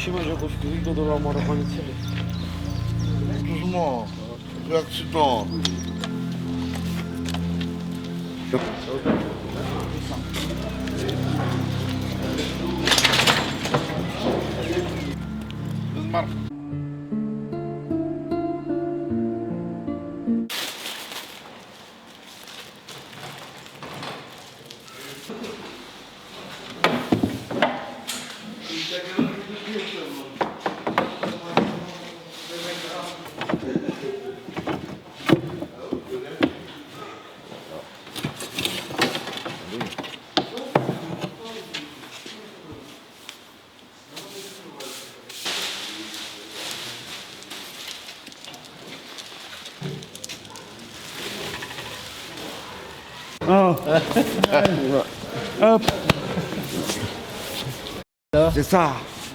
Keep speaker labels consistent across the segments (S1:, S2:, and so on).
S1: Ci mangia costruito dovevamo la panizzare.
S2: Doucement, l'accident.
S3: Oh. Hop.
S1: C'est ça.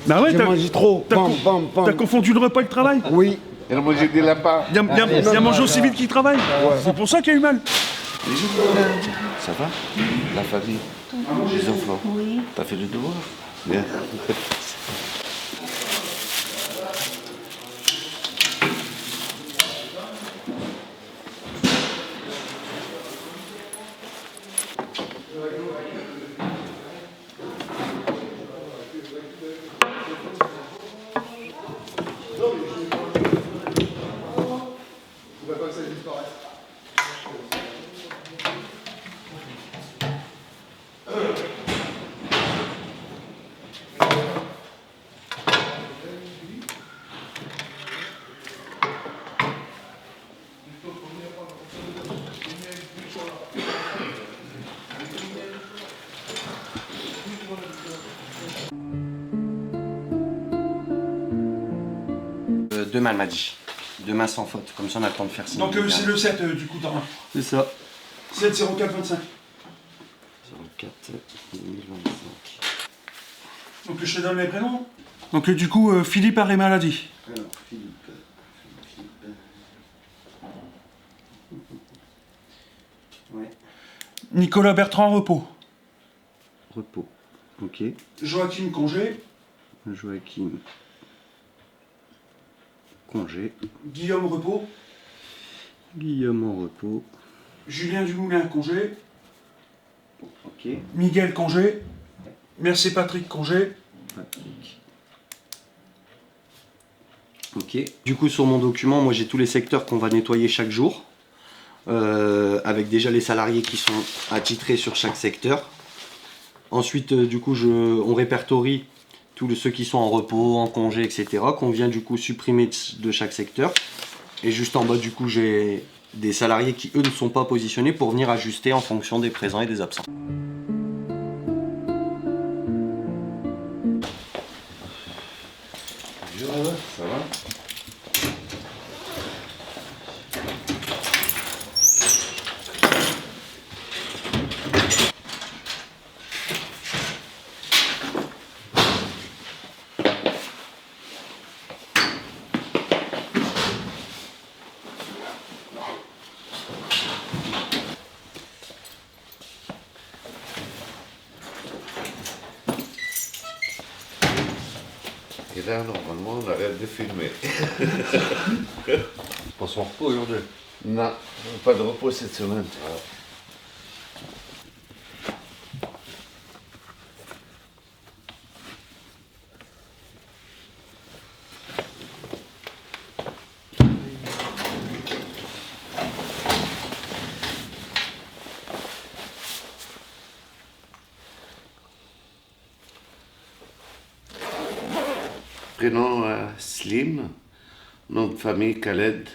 S3: Bah ouais,
S1: J'ai mangé trop.
S3: t'as
S1: Bam,
S3: con-
S1: bam, bam.
S3: t'as confondu le repas et le travail.
S1: Oui.
S2: Il a mangé des lapins.
S3: Il y a mangé au civil qui travaille. C'est pour ça qu'il y a eu mal.
S4: Ça va? La famille? Les enfants? Oui. T'as fait le devoir? Bien.
S5: Demain, elle m'a dit. Demain sans faute, comme ça on a le temps de faire ça.
S3: Donc c'est le 7 du coup, Thomas.
S5: C'est ça.
S3: 7 04 25.
S5: 04 2025.
S3: Donc je te donne les prénoms. Donc du coup, Philippe arrêt maladie.
S4: Alors, Philippe. Ouais.
S3: Nicolas Bertrand repos.
S5: Repos. Ok.
S3: Joachim congé.
S5: Joachim. Congé.
S3: Guillaume repos.
S5: Guillaume en repos.
S3: Julien Dumoulin congé.
S5: Ok.
S3: Miguel congé. Merci Patrick congé.
S5: Patrick. Ok. Du coup, sur mon document, moi j'ai tous les secteurs qu'on va nettoyer chaque jour. Avec déjà les salariés qui sont attitrés sur chaque secteur. Ensuite, du coup, on répertorie tous ceux qui sont en repos, en congé, etc. qu'on vient du coup supprimer de chaque secteur. Et juste en bas, du coup, j'ai des salariés qui, eux, ne sont pas positionnés pour venir ajuster en fonction des présents et des absents.
S4: Ça va? Et là, normalement, on arrête de filmer.
S2: Pas son repos aujourd'hui.
S4: Non, pas de repos cette semaine. Prénom Slim, nom de famille Khaled,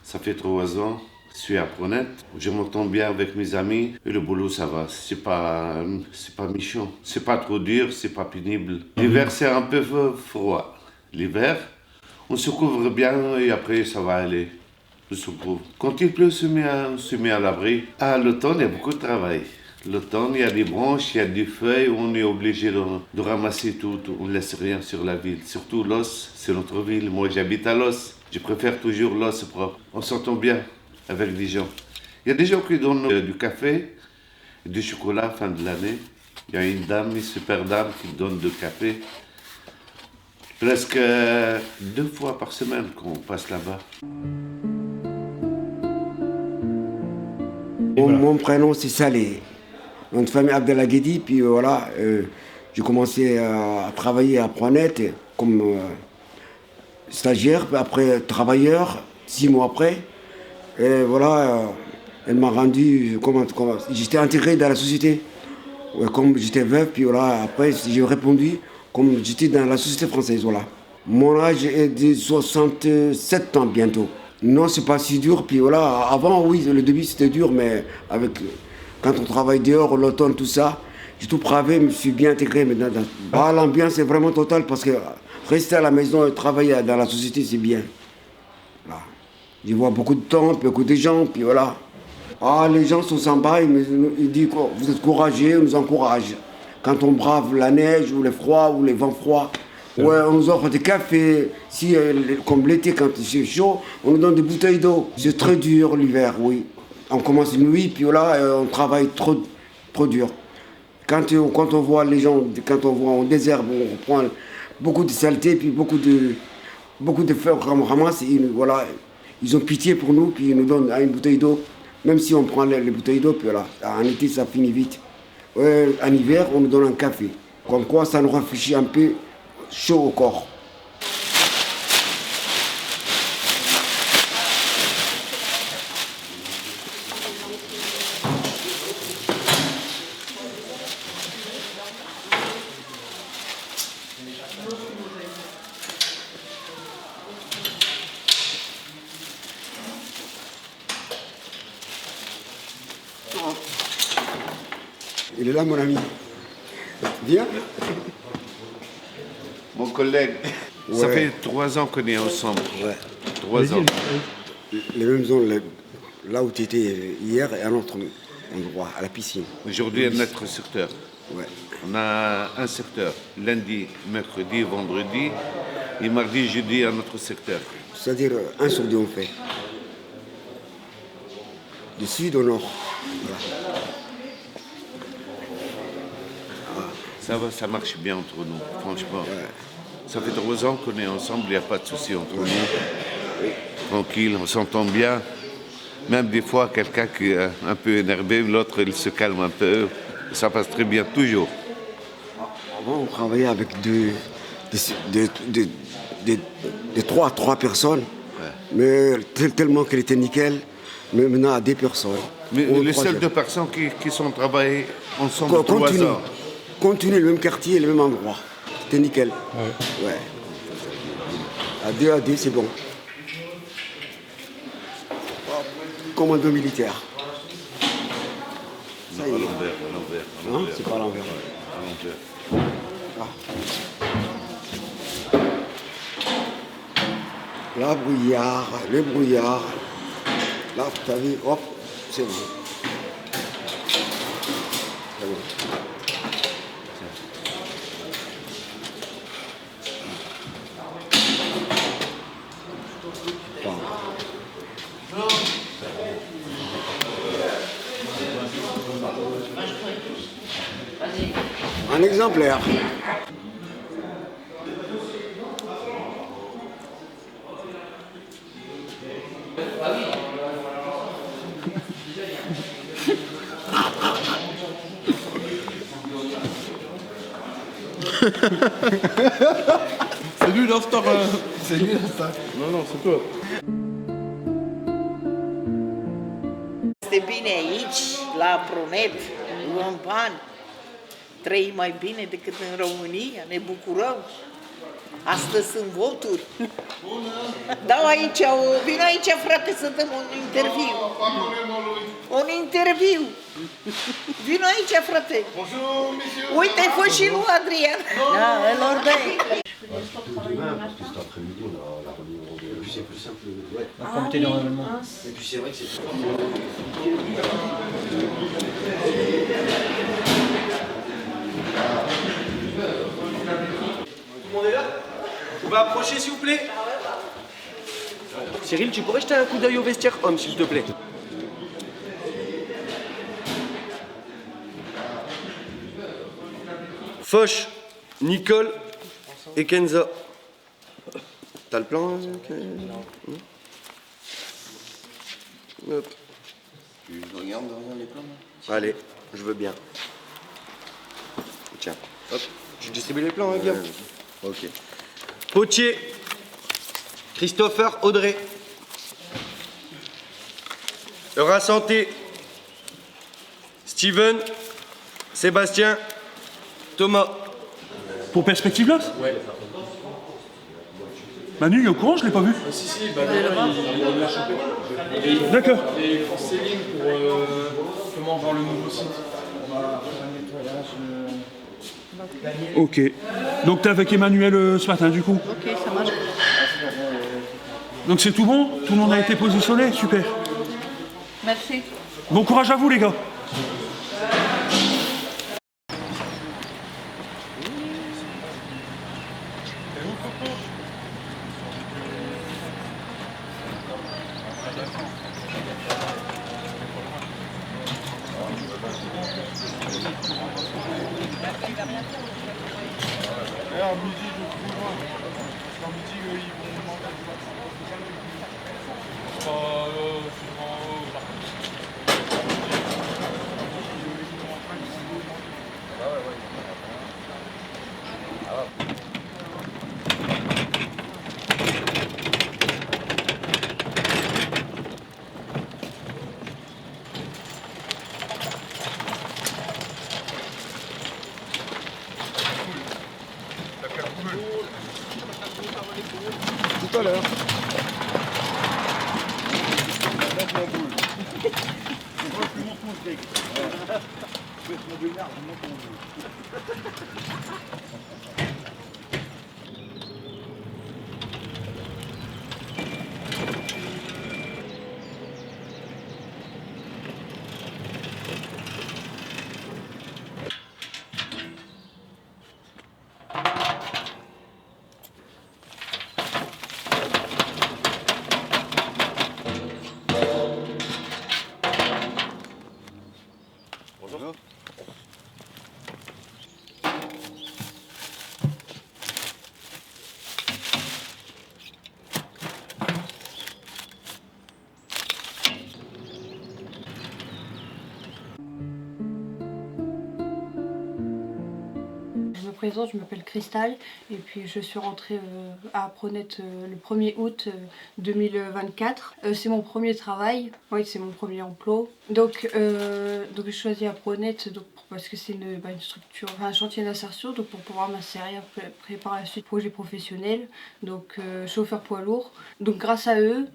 S4: ça fait 3 ans, je suis apprenante, je m'entends bien avec mes amis et le boulot ça va, c'est pas méchant, c'est pas trop dur, c'est pas pénible. L'hiver c'est un peu froid, l'hiver on se couvre bien et après ça va aller, on se couvre. Quand il pleut on se met à l'abri. À l'automne il y a beaucoup de travail. L'automne, il y a des branches, il y a des feuilles, on est obligé de ramasser tout, on ne laisse rien sur la ville. Surtout l'os, c'est notre ville. Moi, j'habite à l'os. Je préfère toujours l'os propre. On s'entend bien avec les gens. Il y a des gens qui donnent du café, du chocolat à la fin de l'année. Il y a une dame, une super dame qui donne du café. Presque 2 fois par semaine qu'on passe là-bas.
S1: Mon prénom c'est Saleh. Notre famille Abdelaghedi, puis voilà, j'ai commencé à travailler à Pronet comme stagiaire, puis après travailleur, 6 mois après. Et voilà, elle m'a rendu, j'étais intégré dans la société. Ouais, comme j'étais veuf, puis voilà, après j'ai répondu comme j'étais dans la société française, voilà. Mon âge est de 67 ans bientôt. Non, c'est pas si dur, puis voilà, avant oui, le début c'était dur, mais quand on travaille dehors, l'automne, tout ça, j'ai tout bravé, je me suis bien intégré maintenant. L'ambiance est vraiment totale parce que rester à la maison et travailler dans la société, c'est bien. Voilà. Je vois beaucoup de temps, beaucoup de gens, puis voilà. Les gens sont sympas, ils disent que vous êtes courageux, ils nous encouragent. Quand on brave la neige ou le froid ou les vents froids, ouais, on nous offre des cafés. Si, comme l'été, quand c'est chaud, on nous donne des bouteilles d'eau. C'est très dur l'hiver, oui. On commence une nuit, puis là, on travaille trop dur. Quand on voit les gens, quand on voit en désert, on prend beaucoup de saleté, puis beaucoup de feuilles qu'on ramasse, voilà, ils ont pitié pour nous, puis ils nous donnent une bouteille d'eau. Même si on prend les bouteilles d'eau, puis voilà, en été, ça finit vite. En hiver, on nous donne un café. Comme quoi, ça nous rafraîchit un peu chaud au corps. Il est là, mon ami. Viens.
S4: Mon collègue, ça
S1: Ouais.
S4: fait 3 ans qu'on est ensemble.
S1: Ouais.
S4: 3 ans.
S1: Les mêmes zones, là où tu étais hier, et à un autre endroit, à la piscine.
S4: Aujourd'hui, un autre secteur.
S1: Ouais.
S4: On a un secteur, lundi, mercredi, vendredi, et mardi, jeudi, un autre secteur.
S1: C'est-à-dire, un sur deux, on fait. Du sud au nord. Voilà.
S4: Ça va, ça marche bien entre nous, franchement. Ça fait 3 ans qu'on est ensemble, il n'y a pas de souci entre nous. Tranquille, on s'entend bien. Même des fois, quelqu'un qui est un peu énervé, l'autre, il se calme un peu. Ça passe très bien, toujours.
S1: Avant, on travaillait avec des trois personnes, mais tellement qu'elle était nickel, mais maintenant à des personnes.
S4: Mais
S1: Ou
S4: les
S1: trois
S4: seules
S1: jeunes.
S4: 2 personnes qui sont travaillées ensemble 3
S1: Continue.
S4: ans.
S1: Continue, le même quartier, le même endroit. C'était nickel. Ouais. À deux, c'est bon. Commando militaire. Ça y est.
S4: À l'envers, à l'envers, à
S1: Non,
S4: l'envers.
S1: c'est pas à l'envers.
S4: À l'envers.
S1: Là, brouillard, le brouillard. Là, tu as vu, hop, c'est bon. C'est bon. Bon. Un exemplaire.
S6: C'est lui l'after. C'est lui l'after. Non, non, c'est toi.
S7: Este bine aici, la Pronet, luăm bani, trăim mai bine decât în România, ne bucurăm. Astăzi sunt voturi. Dau aici, vin aici, frate, să dăm un interviu. Un interviu. Vin aici, frate. Uite, ai fost și lui Adrian. Da, îl ordei.
S5: Demain, parce que cet après-midi, on a la réunion. Et puis c'est plus simple. Ouais.
S8: Un comité de renouvellement.
S5: Et puis c'est vrai que c'est.
S8: Tout le monde est là? Vous pouvez approcher s'il vous plaît?
S5: Cyril, tu pourrais jeter un coup d'œil au vestiaire homme, s'il te plaît? Foch, Nicole et Kenza. T'as le plan Hop.
S6: Tu regardes les plans là?
S5: Allez, je veux bien. Tiens, hop. Tu distribues les plans, hein, Guillaume? Ok. Potier, Christopher Audrey. Eura Santé, Steven, Sébastien, Thomas.
S3: Pour Perspective Loss?
S6: Ouais.
S3: Manu, il est au courant, je l'ai pas vu.
S6: Si, bah il l'a chopé.
S3: D'accord.
S6: Et pour Céline, pour comment voir le nouveau site, on va faire un nettoyage.
S3: Ok. Donc t'es avec Emmanuel ce matin du coup?
S7: Ok, ça marche.
S3: Donc c'est tout bon? Tout le monde a été positionné? Super.
S7: Merci.
S3: Bon courage à vous les gars.
S5: Tout à l'heure.
S9: Je me présente, je m'appelle Cristal et puis je suis rentrée à Pronet le 1er août 2024. C'est mon premier travail, oui, c'est mon premier emploi. Donc je choisis à Pronet parce que c'est une structure, un chantier d'insertion, donc pour pouvoir m'insérer après par la suite projet professionnel, donc chauffeur poids lourd. Donc grâce à eux,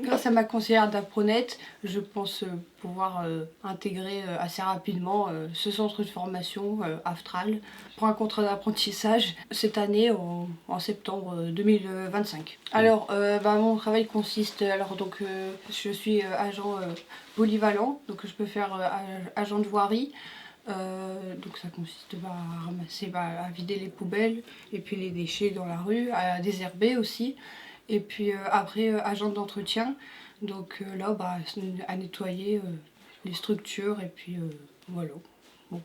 S9: grâce à ma conseillère d'Apronet, je pense pouvoir intégrer assez rapidement ce centre de formation Aftral pour un contrat d'apprentissage cette année en septembre 2025. Alors mon travail consiste, je suis agent polyvalent, donc je peux faire agent de voirie. Donc ça consiste à ramasser, à vider les poubelles et puis les déchets dans la rue, à désherber aussi. Et puis après, agent d'entretien, donc là, à nettoyer les structures et puis voilà. Bon.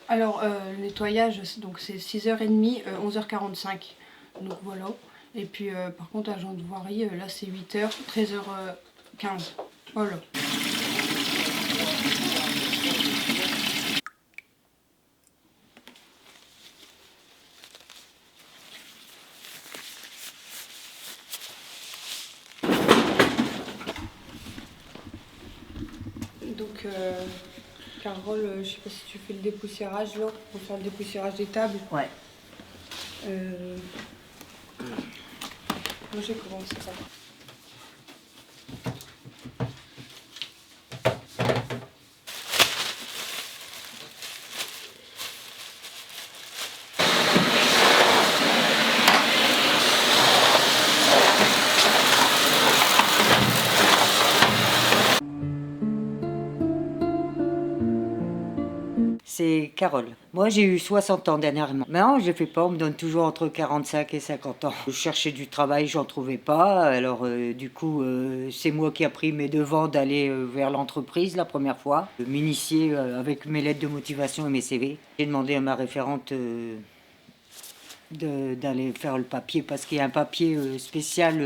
S9: Alors, le nettoyage, c'est 6h30, 11h45, donc voilà. Et puis par contre, agent de voirie, là c'est 8h, 13h15, voilà. Donc, Carole, je sais pas si tu fais le dépoussiérage là, pour faire le dépoussiérage des tables.
S7: Ouais.
S9: Moi j'ai commencé ça.
S10: C'est Carole. Moi, j'ai eu 60 ans dernièrement. Maintenant, je ne fais pas, on me donne toujours entre 45 et 50 ans. Je cherchais du travail, j'en trouvais pas. Alors, du coup, c'est moi qui ai pris mes devants d'aller vers l'entreprise la première fois. M'initier avec mes lettres de motivation et mes CV. J'ai demandé à ma référente d'aller faire le papier parce qu'il y a un papier spécial,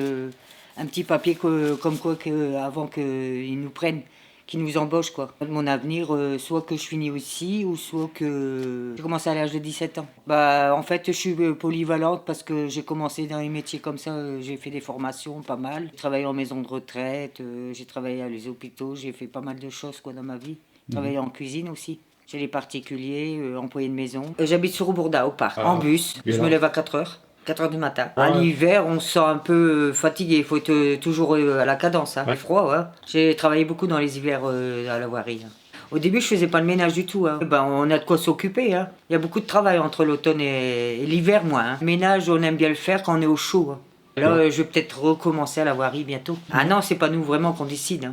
S10: un petit papier comme quoi avant qu'ils nous prennent, qu'ils nous embauchent quoi. Mon avenir, soit que je finis aussi ou soit que j'ai commencé à l'âge de 17 ans. En fait, je suis polyvalente parce que j'ai commencé dans les métiers comme ça, j'ai fait des formations pas mal. J'ai travaillé en maison de retraite, j'ai travaillé à les hôpitaux, j'ai fait pas mal de choses quoi dans ma vie. J'ai travaillé en cuisine aussi. Chez les particuliers, employés de maison. J'habite sur Bourda, au parc, en bus. Je me lève à 4h du matin. À l'hiver, on se sent un peu fatigué. Il faut être toujours à la cadence. Il fait froid, ouais. J'ai travaillé beaucoup dans les hivers à la voirie. Au début, je faisais pas le ménage du tout. On a de quoi s'occuper. Il y a beaucoup de travail entre l'automne et l'hiver, moi. Le ménage, on aime bien le faire quand on est au chaud. Là, je vais peut-être recommencer à la voirie bientôt. Ah non, c'est pas nous vraiment qu'on décide.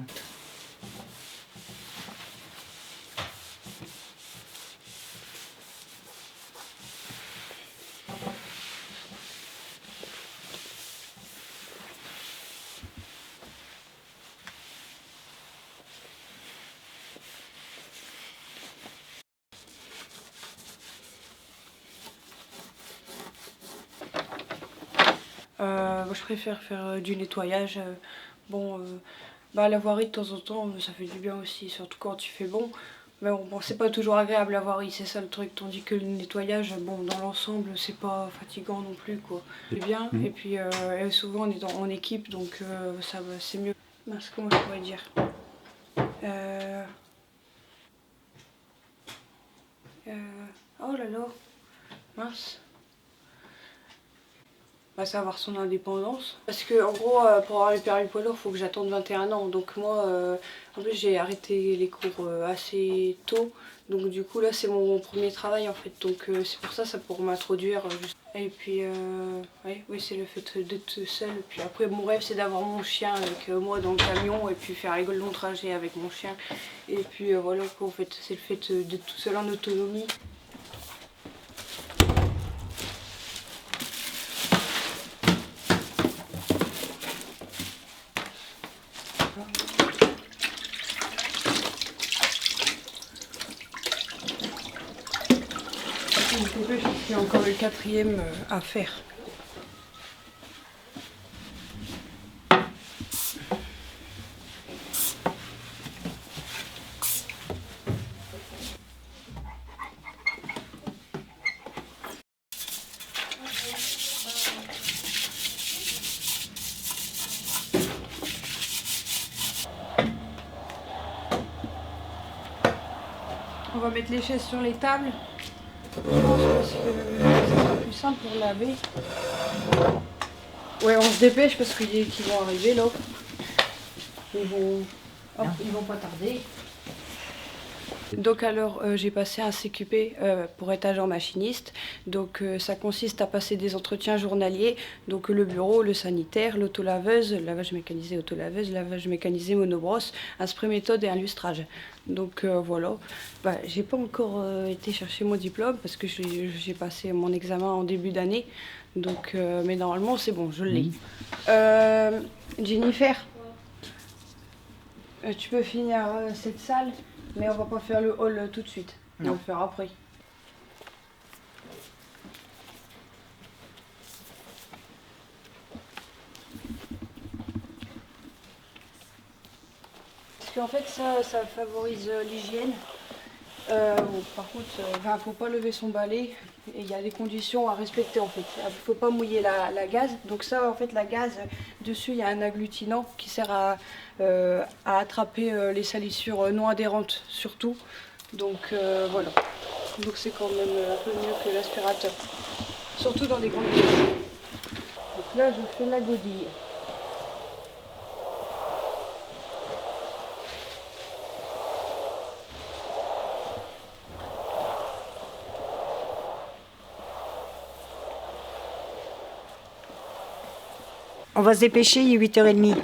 S9: Je préfère faire du nettoyage. La voirie de temps en temps, ça fait du bien aussi, surtout quand il fait bon. Mais bon, c'est pas toujours agréable la voirie, c'est ça le truc. Tandis que le nettoyage, dans l'ensemble, c'est pas fatigant non plus, quoi. C'est bien, et puis souvent on est en équipe, donc ça va, c'est mieux. Mince, comment je pourrais dire Oh là là, mince. C'est avoir son indépendance. Parce que en gros, pour avoir le permis poids lourd, il faut que j'attende 21 ans. Donc moi, en plus j'ai arrêté les cours assez tôt. Donc du coup là c'est mon premier travail en fait. Donc c'est pour ça pour m'introduire. Et puis oui, c'est le fait d'être seule. Puis après mon rêve c'est d'avoir mon chien avec moi dans le camion et puis faire les longs trajets avec mon chien. Et puis voilà quoi, en fait c'est le fait d'être tout seul en autonomie. Il y a encore le 4e à faire. On va mettre les chaises sur les tables. Je pense que ça sera plus simple pour laver. Ouais, on se dépêche parce qu'ils vont arriver là. Ils vont pas tarder. Donc alors j'ai passé un CQP pour être agent machiniste. Donc ça consiste à passer des entretiens journaliers. Donc le bureau, le sanitaire, l'autolaveuse, lavage mécanisé autolaveuse, lavage mécanisé monobrosse, un spray méthode et un lustrage. Donc voilà. J'ai pas encore été chercher mon diplôme parce que j'ai passé mon examen en début d'année. Donc mais normalement c'est bon, je l'ai. Jennifer, tu peux finir cette salle? Mais on va pas faire le hall tout de suite. On va le faire après. Parce qu'en fait ça favorise l'hygiène. Par contre, faut pas lever son balai. Et il y a des conditions à respecter en fait. Il faut pas mouiller la gaze. Donc ça en fait la gaze, dessus il y a un agglutinant qui sert à attraper les salissures non adhérentes surtout. Donc voilà. Donc c'est quand même un peu mieux que l'aspirateur. Surtout dans des grandes pièces. Donc là je fais la godille.
S10: On va se dépêcher, il est 8h30.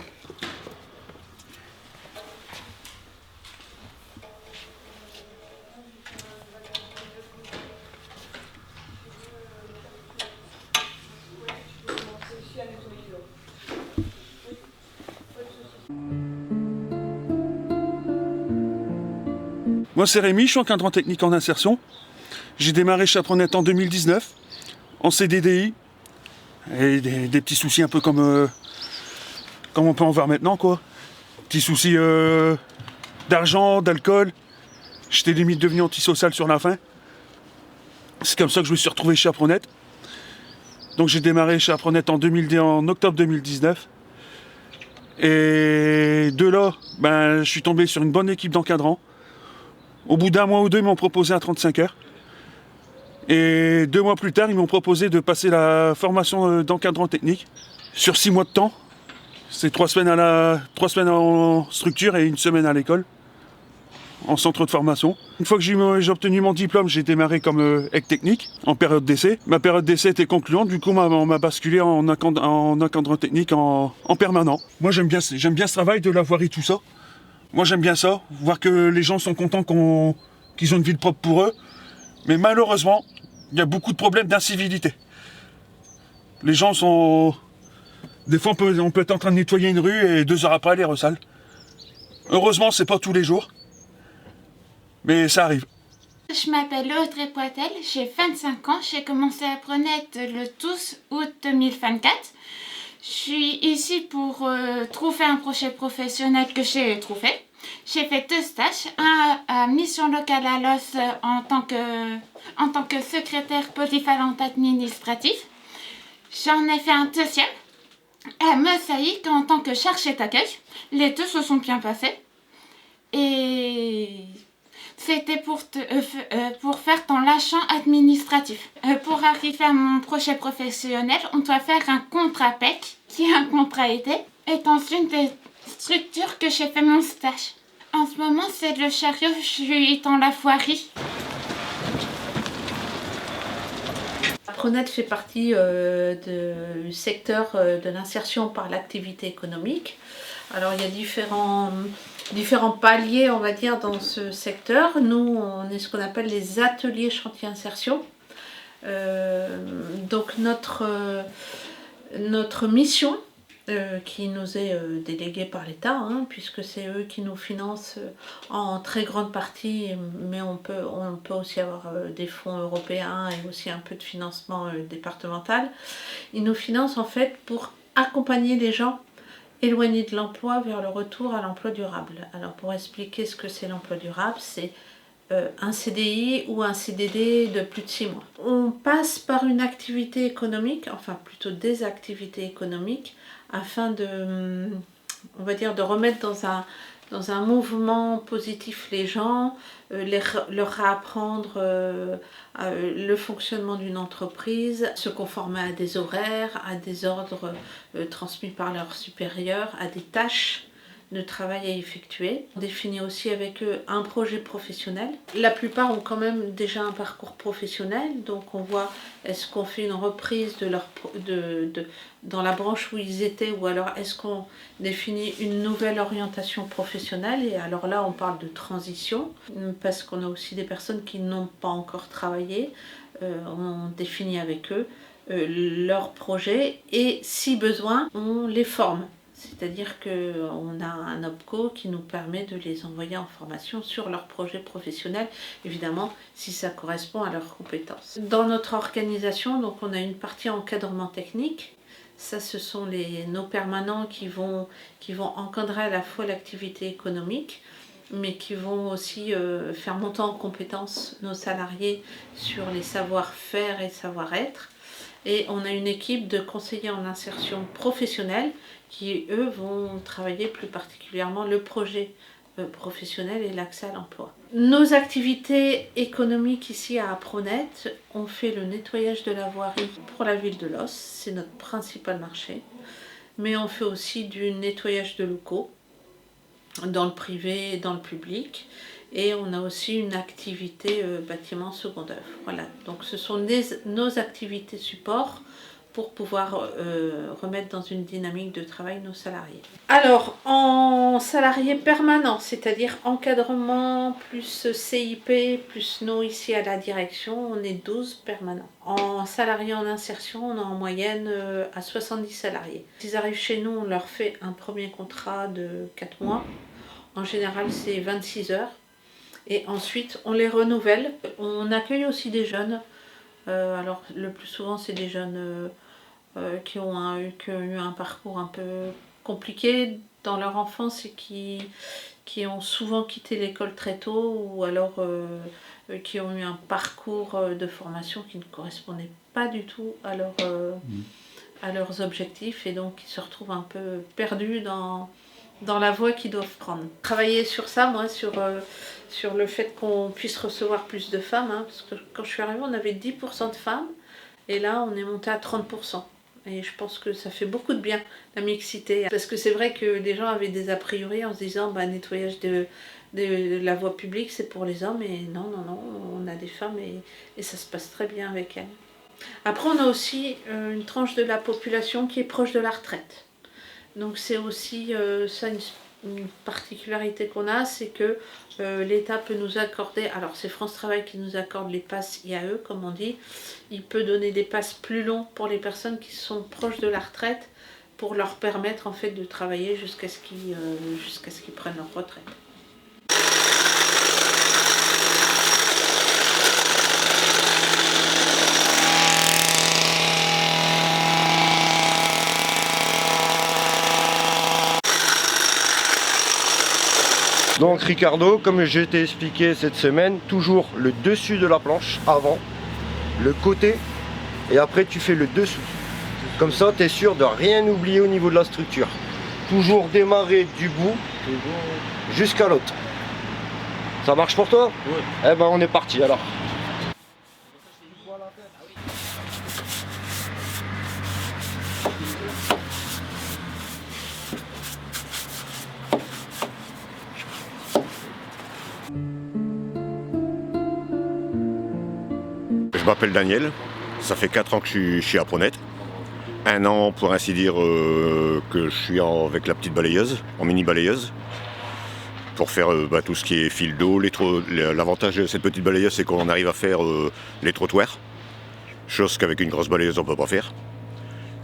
S3: Moi c'est Rémi, je suis encadrant technique en insertion. J'ai démarré chez Apronette en 2019. en CDDI. Et des petits soucis un peu comme on peut en voir maintenant, quoi. Petits soucis d'argent, d'alcool. J'étais limite devenu antisocial sur la fin. C'est comme ça que je me suis retrouvé chez Apronet. Donc j'ai démarré chez Apronet en octobre 2019. Et de là, je suis tombé sur une bonne équipe d'encadrants. Au bout d'un mois ou deux, ils m'ont proposé un 35 heures. Et 2 mois plus tard, ils m'ont proposé de passer la formation d'encadrant technique sur 6 mois de temps. C'est 3 semaines en structure et 1 semaine à l'école, en centre de formation. Une fois que j'ai obtenu mon diplôme, j'ai démarré comme EC technique en période d'essai. Ma période d'essai était concluante, du coup on m'a basculé en encadrant technique en permanent. Moi j'aime bien ce travail de la voirie, tout ça. Moi j'aime bien ça, voir que les gens sont contents qu'ils ont une ville propre pour eux. Mais malheureusement, il y a beaucoup de problèmes d'incivilité. Les gens sont... Des fois, on peut être en train de nettoyer une rue et 2 heures après, elle est resale. Heureusement, c'est pas tous les jours. Mais ça arrive.
S11: Je m'appelle Audrey Poitel, j'ai 25 ans. J'ai commencé à Apronet le 12 août 2024. Je suis ici pour trouver un projet professionnel que j'ai trouvé. J'ai fait 2 stages, un à mission locale à Los en tant que secrétaire polyvalente administrative. J'en ai fait un 2e à Mossaïque en tant que chargée d'accueil. Les 2 se sont bien passés. Et c'était pour faire ton lâchant administratif. Pour arriver à mon projet professionnel, on doit faire un contrat PEC, qui est un contrat aidé, et dans une des structures que j'ai fait mon stage. En ce moment, c'est le chariot, je suis dans la voirie.
S12: Apronet fait partie du secteur de l'insertion par l'activité économique. Alors il y a différents paliers, on va dire, dans ce secteur. Nous, on est ce qu'on appelle les ateliers chantier insertion. Donc notre mission, qui nous est déléguée par l'État, puisque c'est eux qui nous financent en très grande partie, mais on peut aussi avoir des fonds européens et aussi un peu de financement départemental. Ils nous financent en fait pour accompagner les gens éloignés de l'emploi vers le retour à l'emploi durable. Alors pour expliquer ce que c'est l'emploi durable, c'est un CDI ou un CDD de plus de 6 mois. On passe par une activité économique, enfin plutôt des activités économiques, afin de remettre dans un mouvement positif les gens, leur apprendre le fonctionnement d'une entreprise, se conformer à des horaires, à des ordres transmis par leurs supérieurs, à des tâches de travail à effectuer. On définit aussi avec eux un projet professionnel. La plupart ont quand même déjà un parcours professionnel, donc on voit est-ce qu'on fait une reprise dans la branche où ils étaient, ou alors est-ce qu'on définit une nouvelle orientation professionnelle. Et alors là on parle de transition, parce qu'on a aussi des personnes qui n'ont pas encore travaillé. On définit avec eux leur projet et si besoin on les forme. C'est-à-dire qu'on a un OPCO qui nous permet de les envoyer en formation sur leur projet professionnel, évidemment si ça correspond à leurs compétences. Dans notre organisation, donc, on a une partie encadrement technique. Ça, ce sont nos permanents qui vont encadrer à la fois l'activité économique, mais qui vont aussi faire monter en compétence nos salariés sur les savoir-faire et savoir-être. Et on a une équipe de conseillers en insertion professionnelle qui, eux, vont travailler plus particulièrement le projet professionnel et l'accès à l'emploi. Nos activités économiques ici à Apronet, on fait le nettoyage de la voirie pour la ville de Los, c'est notre principal marché. Mais on fait aussi du nettoyage de locaux, dans le privé et dans le public. Et on a aussi une activité bâtiment seconde œuvre. Voilà, donc ce sont nos activités support pour pouvoir remettre dans une dynamique de travail nos salariés. Alors, en salarié permanent, c'est-à-dire encadrement plus CIP, plus nous ici à la direction, on est 12 permanents. En salarié en insertion, on est en moyenne à 70 salariés. S'ils arrivent chez nous, on leur fait un premier contrat de 4 mois. En général, c'est 26 heures. Et ensuite, on les renouvelle. On accueille aussi des jeunes Alors le plus souvent c'est des jeunes qui ont eu un parcours un peu compliqué dans leur enfance et qui ont souvent quitté l'école très tôt, ou alors qui ont eu un parcours de formation qui ne correspondait pas du tout à leurs objectifs, et donc ils se retrouvent un peu perdus dans la voie qu'ils doivent prendre. Travailler sur ça, moi, sur le fait qu'on puisse recevoir plus de femmes, hein, parce que quand je suis arrivée, on avait 10% de femmes, et là, on est monté à 30%. Et je pense que ça fait beaucoup de bien, la mixité. Parce que c'est vrai que les gens avaient des a priori en se disant, bah, nettoyage de la voie publique, c'est pour les hommes, et non, on a des femmes, et ça se passe très bien avec elles. Après, on a aussi une tranche de la population qui est proche de la retraite. Donc c'est aussi ça une particularité qu'on a, c'est que l'État peut nous accorder, alors c'est France Travail qui nous accorde les passes IAE, comme on dit, il peut donner des passes plus longs pour les personnes qui sont proches de la retraite, pour leur permettre en fait de travailler jusqu'à ce qu'ils prennent leur retraite.
S13: Donc Ricardo, comme je t'ai expliqué cette semaine, toujours le dessus de la planche avant, le côté, et après tu fais le dessous. Comme ça tu es sûr de rien oublier au niveau de la structure. Toujours démarrer du bout jusqu'à l'autre. Ça marche pour toi? Oui. Eh ben on est parti alors.
S14: Je m'appelle Daniel, ça fait 4 ans que je suis à Pronette. 1 an pour ainsi dire que je suis avec la petite balayeuse, en mini balayeuse, pour faire tout ce qui est fil d'eau. L'avantage de cette petite balayeuse, c'est qu'on arrive à faire les trottoirs, chose qu'avec une grosse balayeuse on ne peut pas faire.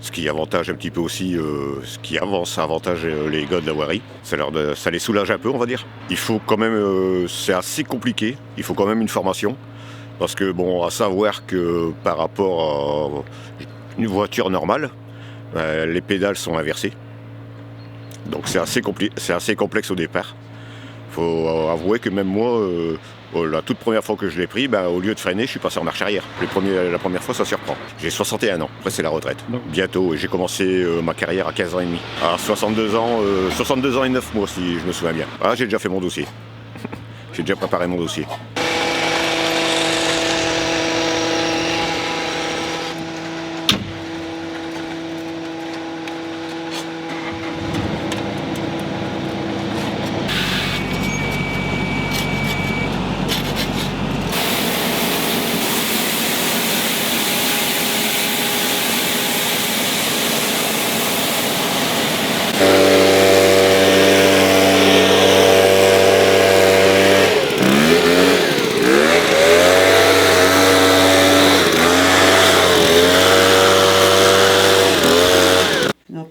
S14: Ce qui avantage un petit peu aussi, ce qui avantage les gars de la voirie. Ça les soulage un peu, on va dire. Il faut quand même, c'est assez compliqué, il faut quand même une formation. Parce que bon, à savoir que par rapport à une voiture normale, les pédales sont inversées. Donc c'est assez complexe au départ. Il faut avouer que même moi, la toute première fois que je l'ai pris, au lieu de freiner, je suis passé en marche arrière. La première fois, ça surprend. J'ai 61 ans, après c'est la retraite. Bientôt, j'ai commencé ma carrière à 15 ans et demi. À 62 ans et 9 mois si je me souviens bien. Ah, j'ai déjà fait mon dossier. J'ai déjà préparé mon dossier.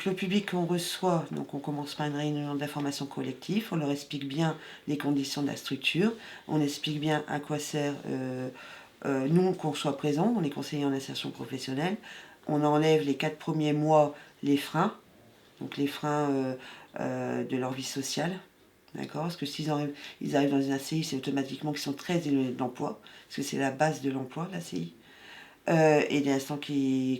S15: Le public qu'on reçoit, donc on commence par une réunion d'information collective, on leur explique bien les conditions de la structure, on explique bien à quoi sert, nous qu'on soit présents, on est conseillers en insertion professionnelle, on enlève les 4 premiers mois les freins, donc les freins de leur vie sociale, d'accord, parce que s'ils arrivent dans une ACI, c'est automatiquement qu'ils sont très éloignés de l'emploi, parce que c'est la base de l'emploi, l'ACI. Et dès l'instant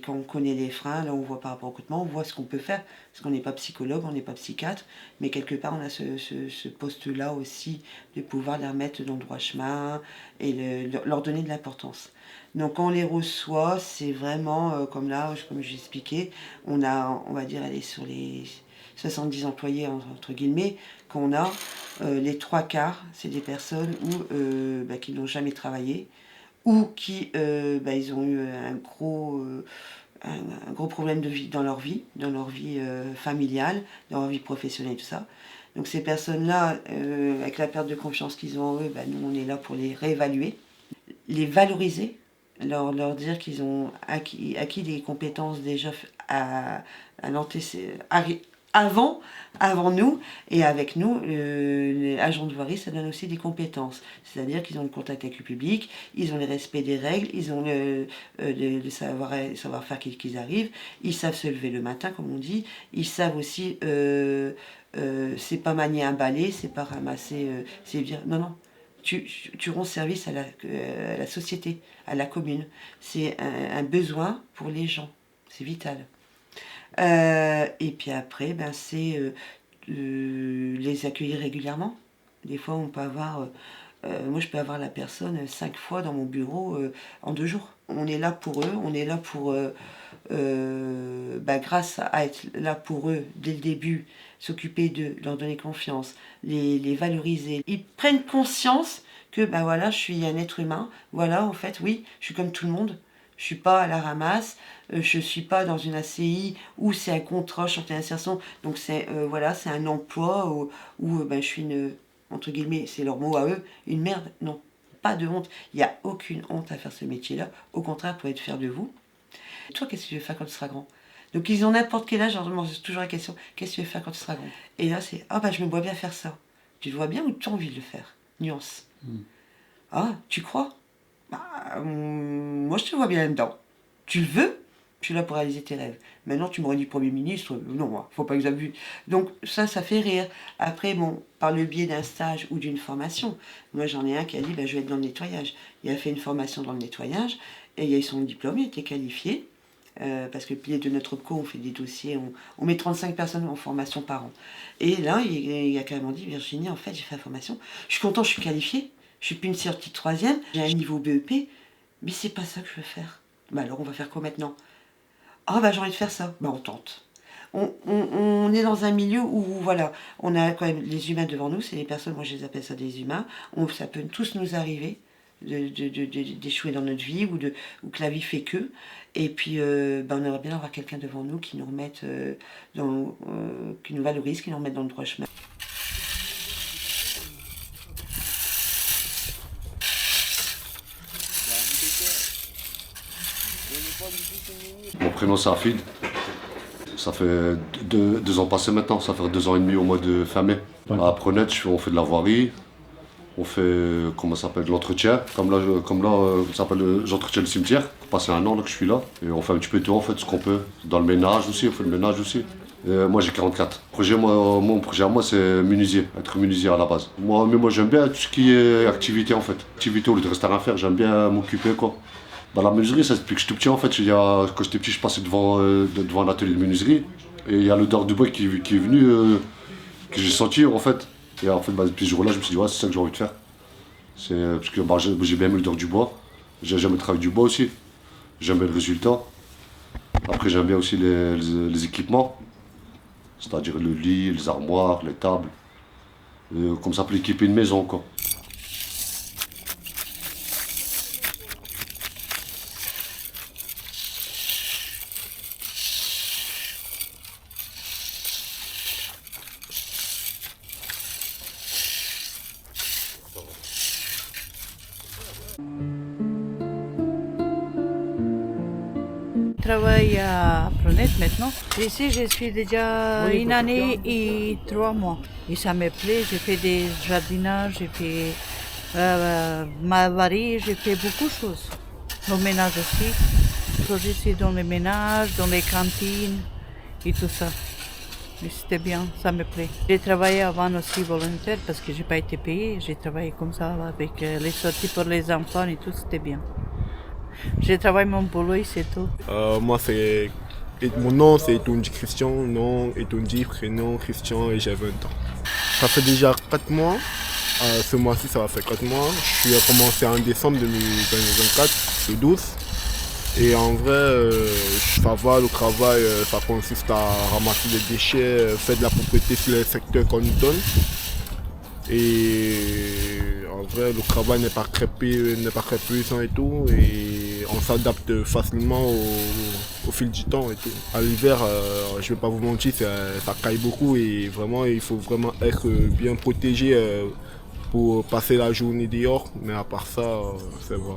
S15: qu'on connaît les freins, là on voit par rapport au recrutement, on voit ce qu'on peut faire, parce qu'on n'est pas psychologue, on n'est pas psychiatre, mais quelque part on a ce poste-là aussi, de pouvoir les remettre dans le droit chemin et leur donner de l'importance. Donc quand on les reçoit, c'est vraiment, comme là, comme j'ai expliqué, on va dire, aller sur les 70 employés, entre guillemets, qu'on a, les 3/4, c'est des personnes qui n'ont jamais travaillé, ou qui ils ont eu un gros problème de vie dans leur vie familiale, dans leur vie professionnelle, tout ça. Donc ces personnes-là, avec la perte de confiance qu'ils ont en eux, nous on est là pour les réévaluer, les valoriser, leur dire qu'ils ont acquis des compétences déjà avant nous, et avec nous, les agents de voirie, ça donne aussi des compétences. C'est-à-dire qu'ils ont le contact avec le public, ils ont le respect des règles, ils ont le savoir-faire qu'ils arrivent, ils savent se lever le matin, comme on dit, ils savent aussi, c'est pas manier un balai, c'est pas ramasser, c'est dire, non, tu rends service à la société, à la commune. C'est un besoin pour les gens, c'est vital. Et puis après, c'est les accueillir régulièrement. Des fois, on peut avoir, moi je peux avoir la personne 5 fois dans mon bureau en 2 jours. On est là pour eux, on est là pour, grâce à être là pour eux dès le début, s'occuper d'eux, leur donner confiance, les valoriser. Ils prennent conscience que voilà, je suis un être humain, voilà, en fait, oui, je suis comme tout le monde. Je suis pas à la ramasse, je suis pas dans une ACI où c'est un contrat chantier d'insertion, donc c'est c'est un emploi où je suis une, entre guillemets, c'est leur mot à eux, une merde. Non, pas de honte. Il n'y a aucune honte à faire ce métier-là. Au contraire, vous pouvez être fiers de vous. Toi, qu'est-ce que tu veux faire quand tu seras grand? Donc ils ont n'importe quel âge, je leur demande toujours la question, qu'est-ce que tu veux faire quand tu seras grand? Et là c'est, je me vois bien faire ça. Tu te vois bien ou tu as envie de le faire? Nuance. Ah, tu crois? Moi je te vois bien là-dedans. Tu le veux? Je suis là pour réaliser tes rêves. Maintenant tu m'aurais dit Premier ministre, non, faut pas que j'abuse. Donc ça fait rire. Après, par le biais d'un stage ou d'une formation, moi j'en ai un qui a dit, je vais être dans le nettoyage. Il a fait une formation dans le nettoyage, et il a eu son diplôme, il était qualifié. Parce que pied de notre co, on fait des dossiers, on met 35 personnes en formation par an. Et là, il a carrément dit, Virginie, en fait, j'ai fait la formation, je suis content, je suis qualifiée, je suis plus une sortie de 3e, j'ai un niveau BEP, mais c'est pas ça que je veux faire. Alors, on va faire quoi maintenant? J'ai envie de faire ça. On tente. On est dans un milieu où, voilà, on a quand même les humains devant nous, c'est les personnes, moi je les appelle ça des humains, ça peut tous nous arriver d'échouer dans notre vie ou que la vie fait que. Et puis, on aimerait bien avoir quelqu'un devant nous qui nous remette, qui nous valorise, qui nous remette dans le droit chemin.
S16: Mon prénom c'est Afid. Ça fait 2 ans passés maintenant, ça fait 2 ans et demi au mois de fin mai. À Prenette, on fait de la voirie. On fait, de l'entretien. Comme là, j'entretiens le cimetière. Ça fait 1 an là, que je suis là. Et on fait un petit peu tout, en fait, ce qu'on peut. Dans le ménage aussi, on fait le ménage aussi. Et moi, j'ai 44. Mon projet à moi, c'est menuisier, être menuisier à la base. Moi j'aime bien tout ce qui est activité, en fait. Activité au lieu de rester à rien faire, j'aime bien m'occuper, quoi. La menuiserie, c'est depuis que je suis tout petit, en fait. Quand j'étais petit, je passais devant un atelier de menuiserie. Et il y a l'odeur du bois qui est venu, que j'ai senti, en fait. Et en fait, depuis ce jour-là, je me suis dit, c'est ça que j'ai envie de faire. Parce que j'ai bien aimé l'odeur du bois. J'ai jamais travaillé du bois aussi. J'aime bien le résultat. Après, j'aime bien aussi les équipements. C'est-à-dire le lit, les armoires, les tables. Comme ça peut équiper une maison, quoi.
S17: Je travaille à Prenette maintenant. Ici, je suis déjà 1 année et 3 mois. Et ça me plaît, j'ai fait des jardinages, j'ai fait ma varie, j'ai fait beaucoup de choses. Le ménage aussi. Je suis dans le ménage, dans les cantines et tout ça. Mais c'était bien, ça me plaît. J'ai travaillé avant aussi volontaire parce que je n'ai pas été payée. J'ai travaillé comme ça avec les sorties pour les enfants et tout, c'était bien. Je travaille mon boulot et c'est tout.
S18: Mon nom c'est Etundi Christian, nom Etundi, prénom Christian et j'ai 20 ans. Ça fait déjà 4 mois, ce mois-ci ça va faire 4 mois. Je suis commencé en décembre 2024, le 12. Et en vrai, ça va, le travail, ça consiste à ramasser des déchets, faire de la propriété sur les secteurs qu'on nous donne. Et en vrai, le travail n'est pas très puissant et tout, et on s'adapte facilement au fil du temps et tout. À l'hiver, je vais pas vous mentir, ça caille beaucoup et vraiment, il faut vraiment être bien protégé pour passer la journée dehors, mais à part ça, c'est vrai.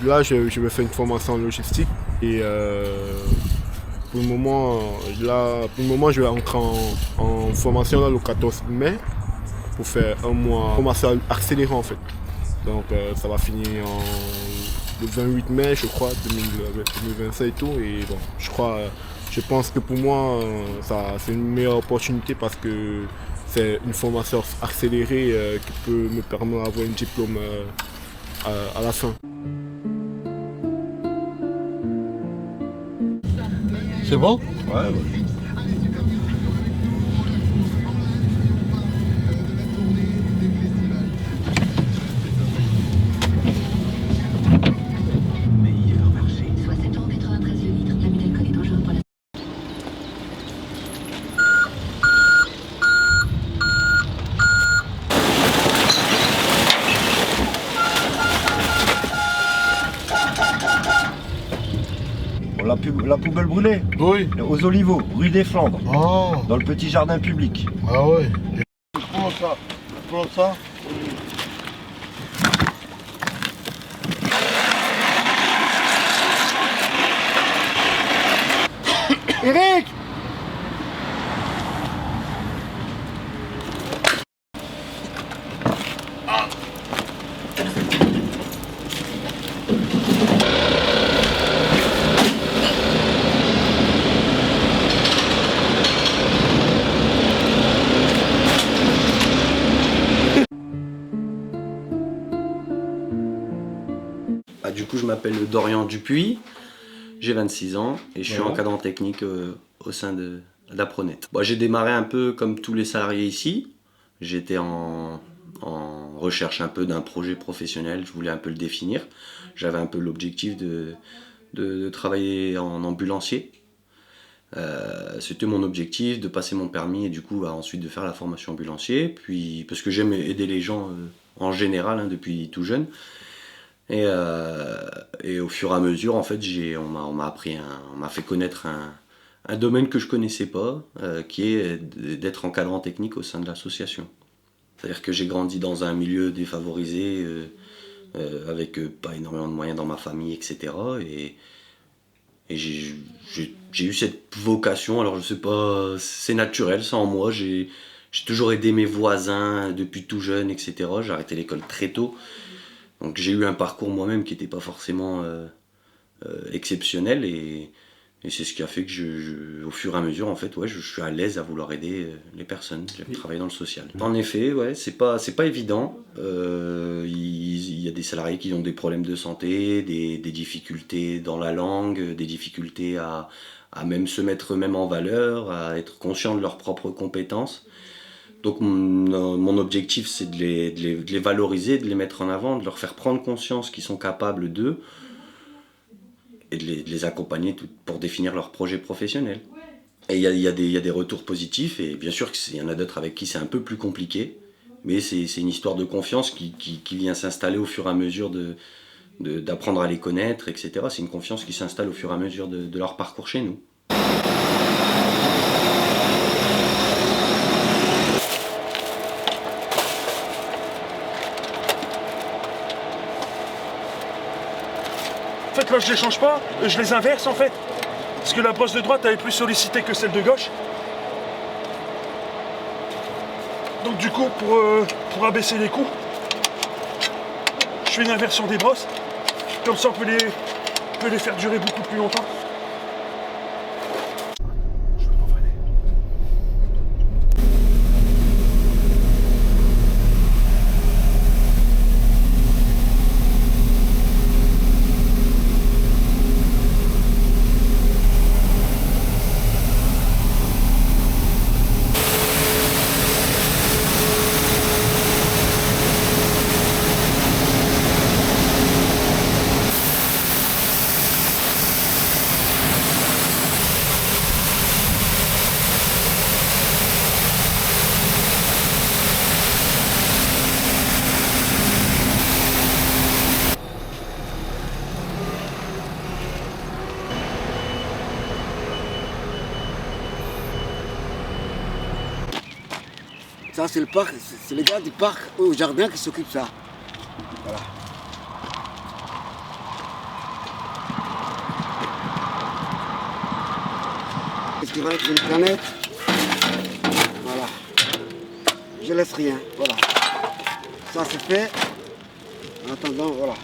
S18: Là, je vais faire une formation en logistique et pour le moment, je vais entrer en formation là, le 14 mai pour faire un mois de formation accélérée en fait. Donc ça va finir le 28 mai, je crois, 2025 et tout. Et bon, je pense que pour moi, c'est une meilleure opportunité parce que c'est une formation accélérée qui peut me permettre d'avoir un diplôme à la fin.
S2: C'est bon?
S13: Ouais. La poubelle brûlée?
S2: Oui.
S13: Aux Olivos, rue des Flandres.
S2: Oh.
S13: Dans le petit jardin public.
S2: Ah ouais. Prends ça.
S1: Eric!
S5: Du coup, je m'appelle Dorian Dupuis, j'ai 26 ans et je suis encadrant technique au sein d'Apronet. J'ai démarré un peu comme tous les salariés ici. J'étais en recherche un peu d'un projet professionnel, je voulais un peu le définir. J'avais un peu l'objectif de travailler en ambulancier. C'était mon objectif de passer mon permis et du coup ensuite de faire la formation ambulancier. Puis, parce que j'aime aider les gens en général depuis tout jeune. Et au fur et à mesure, en fait, on m'a fait connaître un domaine que je connaissais pas, qui est d'être encadrant technique au sein de l'association. C'est-à-dire que j'ai grandi dans un milieu défavorisé, avec pas énormément de moyens dans ma famille, etc. Et j'ai eu cette vocation, alors je sais pas, c'est naturel, ça en moi. J'ai toujours aidé mes voisins depuis tout jeune, etc. J'ai arrêté l'école très tôt. Donc j'ai eu un parcours moi-même qui n'était pas forcément exceptionnel et c'est ce qui a fait que au fur et à mesure, en fait, je suis à l'aise à vouloir aider les personnes. J'aime travailler dans le social. En effet, c'est pas évident. Il y a des salariés qui ont des problèmes de santé, des difficultés dans la langue, des difficultés à même se mettre eux-mêmes en valeur, à être conscients de leurs propres compétences. Donc mon objectif, c'est de les valoriser, de les mettre en avant, de leur faire prendre conscience qu'ils sont capables d'eux et de les accompagner pour définir leur projet professionnel. Et il y a des retours positifs et bien sûr qu'il y en a d'autres avec qui c'est un peu plus compliqué, mais c'est une histoire de confiance qui vient s'installer au fur et à mesure d'apprendre à les connaître, etc. C'est une confiance qui s'installe au fur et à mesure de leur parcours chez nous.
S3: En fait, là, je les change pas, je les inverse en fait. Parce que la brosse de droite, elle est plus sollicitée que celle de gauche. Donc du coup, pour abaisser les coups, je fais une inversion des brosses. Comme ça, on peut les faire durer beaucoup plus longtemps.
S1: Ça, c'est le parc, c'est les gars du parc au jardin qui s'occupent de ça. Voilà. aspirate, une canette. Voilà. Je laisse rien, voilà. Ça c'est fait. En attendant, voilà.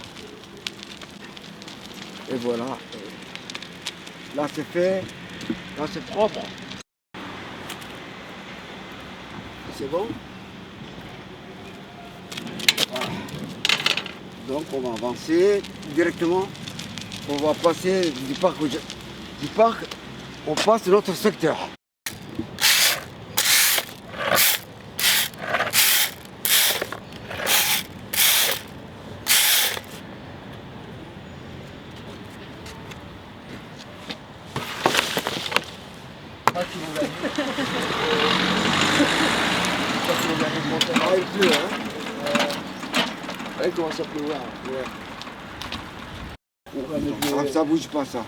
S1: Et voilà. Là c'est fait. Là c'est propre. C'est bon. Voilà. Donc on va avancer directement. On va passer du parc, on passe de notre secteur. Ah, il pleut, hein. Il commence à pleuvoir. Ouais. Ça bouge pas, ça.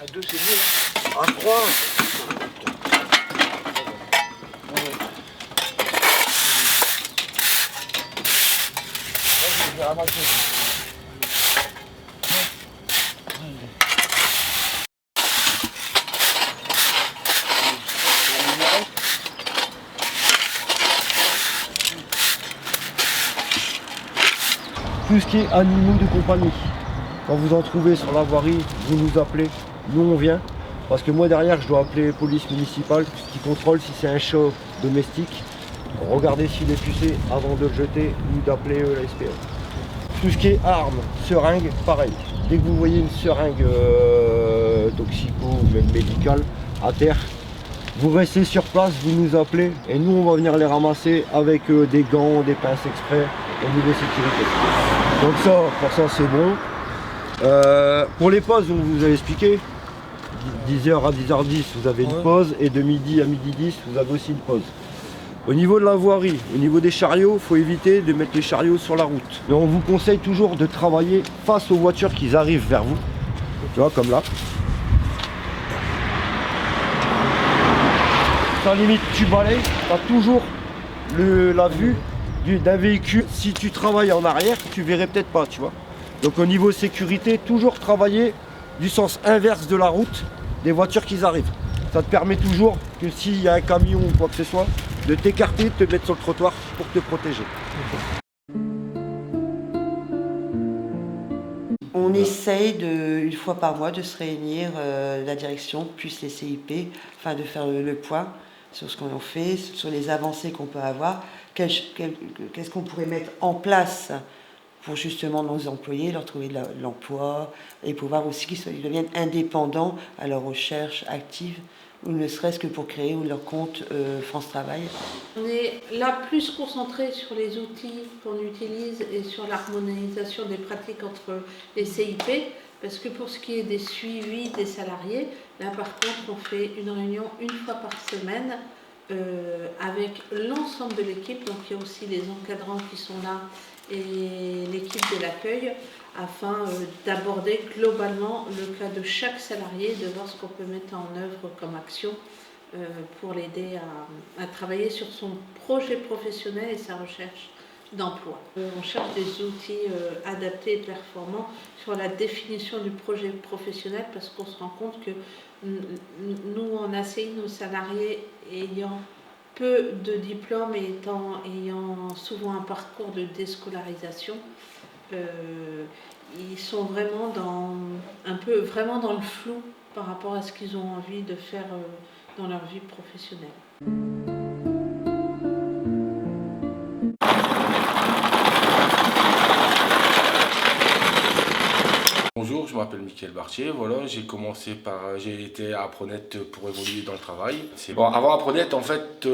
S6: À 2 c'est mieux.
S1: À 3.
S6: Je vais ramasser.
S13: Tout ce qui est animaux de compagnie. Quand vous en trouvez sur la voirie, vous nous appelez, nous on vient. Parce que moi derrière je dois appeler la police municipale qui contrôle si c'est un chat domestique. Regardez s'il est pucé avant de le jeter ou d'appeler la SPA. Tout ce qui est armes, seringues, pareil. Dès que vous voyez une seringue toxico ou même médicale à terre, vous restez sur place, vous nous appelez et nous on va venir les ramasser avec des gants, des pinces exprès au niveau sécurité. Donc ça, pour ça c'est bon. Pour les pauses, on vous avez expliqué, 10h à 10h10 vous avez une pause et de midi à midi 10 vous avez aussi une pause. Au niveau de la voirie, au niveau des chariots, il faut éviter de mettre les chariots sur la route. Mais on vous conseille toujours de travailler face aux voitures qui arrivent vers vous. Tu vois, comme là. Sans limite, tu balayes, tu as toujours la vue d'un véhicule. Si tu travailles en arrière, tu verrais peut-être pas, tu vois. Donc au niveau sécurité, toujours travailler du sens inverse de la route des voitures qui arrivent. Ça te permet toujours que s'il y a un camion ou quoi que ce soit, de t'écarter, de te mettre sur le trottoir pour te protéger.
S15: On essaye une fois par mois de se réunir, la direction plus les CIP, afin de faire le point sur ce qu'on fait, sur les avancées qu'on peut avoir, qu'est-ce qu'on pourrait mettre en place pour justement nos employés, leur trouver de l'emploi et pouvoir aussi qu'ils deviennent indépendants à leur recherche active, ou ne serait-ce que pour créer leur compte France Travail.
S12: On est là plus concentré sur les outils qu'on utilise et sur l'harmonisation des pratiques entre les CIP, parce que pour ce qui est des suivis des salariés, là par contre on fait une réunion une fois par semaine avec l'ensemble de l'équipe, donc il y a aussi les encadrants qui sont là et l'équipe de l'accueil, afin d'aborder globalement le cas de chaque salarié, de voir ce qu'on peut mettre en œuvre comme action pour l'aider à travailler sur son projet professionnel et sa recherche d'emploi. On cherche des outils adaptés et performants sur la définition du projet professionnel, parce qu'on se rend compte que nous, en ACI, nos salariés ayant peu de diplômes et ayant souvent un parcours de déscolarisation, ils sont vraiment dans le flou par rapport à ce qu'ils ont envie de faire dans leur vie professionnelle.
S19: Bonjour, je m'appelle Mickaël Bartier. Voilà, j'ai été à Pronet pour évoluer dans le travail. Bon, avant à Pronet, en fait,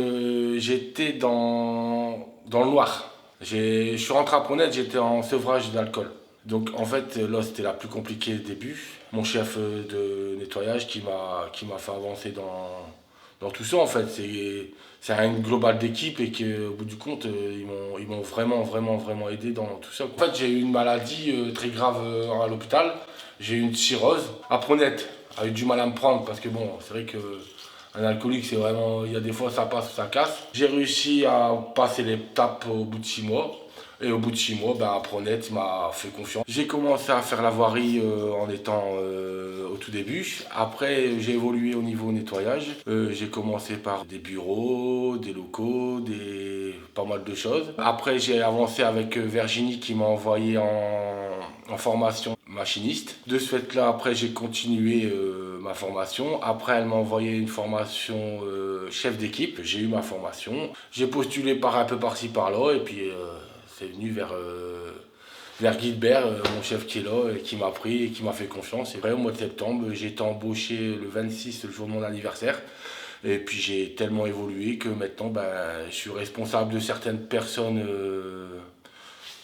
S19: j'étais dans le noir. Je suis rentré à Pronet, j'étais en sevrage d'alcool. Donc en fait, là, c'était la plus compliquée au début. Mon chef de nettoyage qui m'a fait avancer dans tout ça, en fait. C'est un global d'équipe et qu'au bout du compte, ils m'ont vraiment aidé dans tout ça. En fait, j'ai eu une maladie très grave à l'hôpital. J'ai eu une cirrhose. Apronette a eu du mal à me prendre parce que bon, c'est vrai qu'un alcoolique, c'est vraiment, il y a des fois ça passe ou ça casse. J'ai réussi à passer l'étape au bout de 6 mois. Et au bout de 6 mois, Apronette m'a fait confiance. J'ai commencé à faire la voirie en étant au tout début. Après, j'ai évolué au niveau nettoyage. J'ai commencé par des bureaux, des locaux, pas mal de choses. Après, j'ai avancé avec Virginie qui m'a envoyé en formation machiniste. De ce fait-là, après, j'ai continué ma formation. Après, elle m'a envoyé une formation chef d'équipe. J'ai eu ma formation. J'ai postulé un peu par-ci, par-là. Et puis... c'est venu vers Guilbert, mon chef qui est là, et qui m'a pris et qui m'a fait confiance. Et après, au mois de septembre, j'ai été embauché le 26, le jour de mon anniversaire. Et puis j'ai tellement évolué que maintenant, je suis responsable de certaines personnes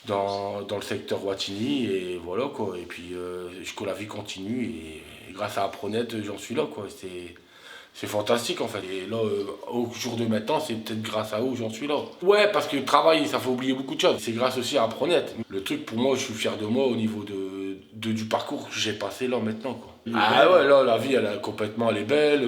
S19: dans le secteur Wattignies. Et voilà quoi. Et puis la vie continue. Et grâce à Apronette, j'en suis là quoi. C'est fantastique en fait. Et là, au jour de maintenant, c'est peut-être grâce à eux j'en suis là. Ouais, parce que le travail, ça fait oublier beaucoup de choses. C'est grâce aussi à Apronette. Le truc, pour moi, je suis fier de moi au niveau du parcours que j'ai passé là maintenant. Quoi. Ah ouais, là, la vie, elle est belle.